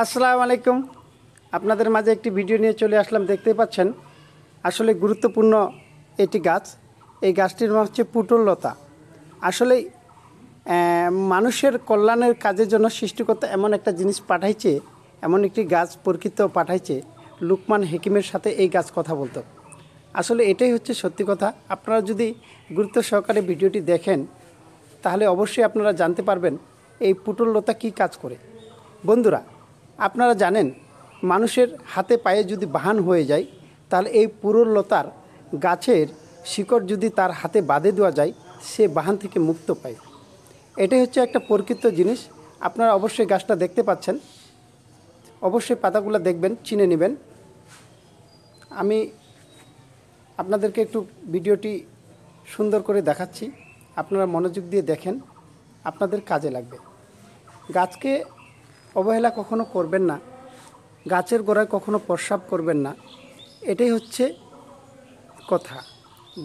আসসালামু আলাইকুম। আপনাদের মাঝে একটি ভিডিও নিয়ে চলে আসলাম। দেখতেই পাচ্ছেন আসলে গুরুত্বপূর্ণ এটি গাছ। এই গাছটির নাম হচ্ছে পুতুল লতা। আসলে মানুষের কল্যাণের কাজের জন্য সৃষ্টিকর্তা এমন একটা জিনিস পাঠাইছে, এমন একটি গাছ প্রকৃত পাঠাইছে। লুকমান হাকিমের সাথে এই গাছ কথা বলতো। আসলে এটাই হচ্ছে সত্যি কথা। আপনারা যদি গুরুত্ব সহকারে ভিডিওটি দেখেন তাহলে অবশ্যই আপনারা জানতে পারবেন এই পুতুল লতা কী কাজ করে। বন্ধুরা, আপনারা জানেন মানুষের হাতে পায়ে যদি বাহান হয়ে যায় তাহলে এই পুতুল লতার গাছের শিকড় যদি তার হাতে বাঁধে দেওয়া যায় সে বাহান থেকে মুক্ত পায়। এটাই হচ্ছে একটা প্রকৃত জিনিস। আপনারা অবশ্যই গাছটা দেখতে পাচ্ছেন, অবশ্যই পাতাগুলো দেখবেন, চিনে নেবেন। আমি আপনাদেরকে একটু ভিডিওটি সুন্দর করে দেখাচ্ছি, আপনারা মনোযোগ দিয়ে দেখেন, আপনাদের কাজে লাগবে। গাছকে অবহেলা কখনো করবেন না, গাছের গোড়ায় কখনো প্রস্রাব করবেন না। এটাই হচ্ছে কথা।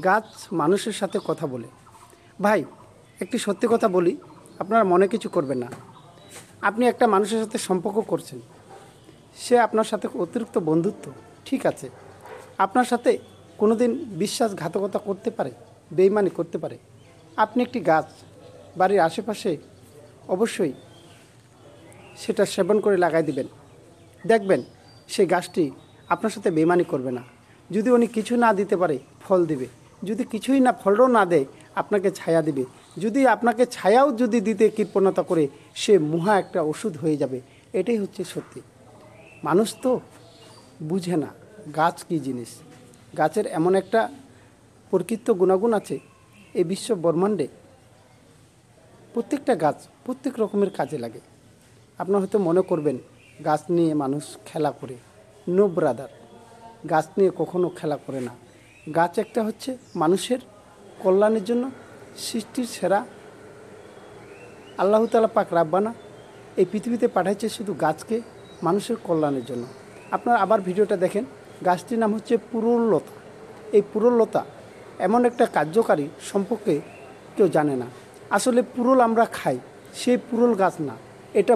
গাছ মানুষের সাথে কথা বলে। ভাই, একটি সত্যি কথা বলি, আপনারা মনে কিছু করবেন না। আপনি একটা মানুষের সাথে সম্পর্ক করছেন, সে আপনার সাথে অতিরিক্ত বন্ধুত্ব, ঠিক আছে, আপনার সাথে কোনো দিন বিশ্বাসঘাতকতা করতে পারে, বেইমানি করতে পারে। আপনি একটি গাছ বাড়ির আশেপাশে অবশ্যই সেটা সেবন করে লাগাই দিবেন, দেখবেন সেই গাছটি আপনার সাথে বেইমানি করবে না। যদি উনি কিছু না দিতে পারে ফল দিবে, যদি কিছুই না, ফলও না দেয় আপনাকে ছায়া দিবে। যদি আপনাকে ছায়াও যদি দিতে কৃপণতা করে সে মুহা একটা ওষুধ হয়ে যাবে। এটাই হচ্ছে সত্যি। মানুষ তো বুঝে না গাছ কী জিনিস। গাছের এমন একটা প্রকৃত গুণাগুণ আছে এই বিশ্ব ব্রহ্মাণ্ডে। প্রত্যেকটা গাছ প্রত্যেক রকমের কাজে লাগে। আপনারা হয়তো মনে করবেন গাছ নিয়ে মানুষ খেলা করে। নো ব্রাদার, গাছ নিয়ে কখনো খেলা করে না। গাছ একটা হচ্ছে মানুষের কল্যাণের জন্য সৃষ্টির সেরা। আল্লাহ তাআলা পাক রাব্বানা এই পৃথিবীতে পাঠাইছে শুধু গাছকে মানুষের কল্যাণের জন্য। আপনারা আবার ভিডিওটা দেখেন। গাছটির নাম হচ্ছে পুতুল লতা। এই পুতুল লতা এমন একটা কার্যকারী সম্পর্কে কেউ জানে না। আসলে পুতুল আমরা খাই, সেই পুতুল গাছ না, এটা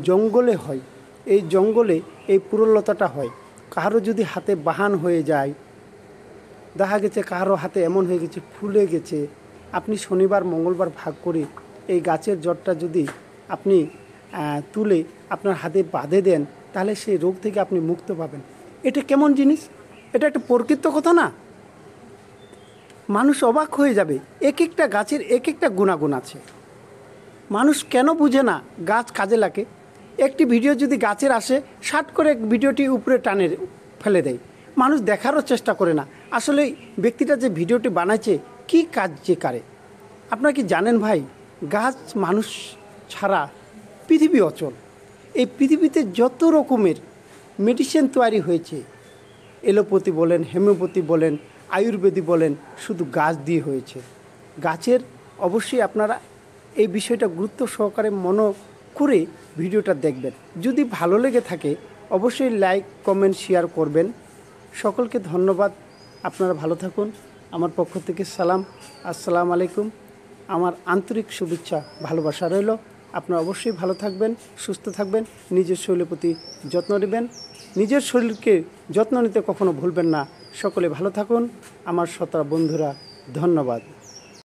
জঙ্গলে হয়। এই জঙ্গলে এই পুতুল লতাটা হয়। কারো যদি হাতে বাহান হয়ে যায়, দেখা গেছে কারো হাতে এমন হয়ে গেছে ফুলে গেছে, আপনি শনিবার মঙ্গলবার ভাগ করে এই গাছের জটটা যদি আপনি তুলে আপনার হাতে বাঁধে দেন তাহলে সেই রোগ থেকে আপনি মুক্ত পাবেন। এটা কেমন জিনিস? এটা একটা প্রকৃত কথা না? মানুষ অবাক হয়ে যাবে। এক একটা গাছের এক একটা গুণাগুণ আছে। মানুষ কেন বুঝে না গাছ কাজে লাগে? একটি ভিডিও যদি গাছের আসে, শার্ট করে ভিডিওটি উপরে টানে ফেলে দেয়, মানুষ দেখারও চেষ্টা করে না আসলে ব্যক্তিটা যে ভিডিওটি বানাইছে কী কাজ যে করে। আপনারা কি জানেন ভাই, গাছ মানুষ ছাড়া পৃথিবী অচল। এই পৃথিবীতে যত রকমের মেডিসিন তৈরি হয়েছে, এলোপ্যাথি বলেন, হোমিওপ্যাথি বলেন, আয়ুর্বেদিক বলেন, শুধু গাছ দিয়ে হয়েছে। গাছের অবশ্যই আপনারা এই বিষয়টা গুরুত্ব সহকারে মনে করে ভিডিওটা দেখবেন। যদি ভালো লেগে থাকে অবশ্যই লাইক, কমেন্ট, শেয়ার করবেন। সকলকে ধন্যবাদ। আপনারা ভালো থাকুন। আমার পক্ষ থেকে সালাম, আসসালামু আলাইকুম। আমার আন্তরিক শুভেচ্ছা, ভালোবাসা রইল। আপনারা অবশ্যই ভালো থাকবেন, সুস্থ থাকবেন, নিজের শরীরের প্রতি যত্ন নেবেন। নিজের শরীরকে যত্ন নিতে কখনো ভুলবেন না। সকলে ভালো থাকুন। আমার শ্রোতা বন্ধুরা, ধন্যবাদ।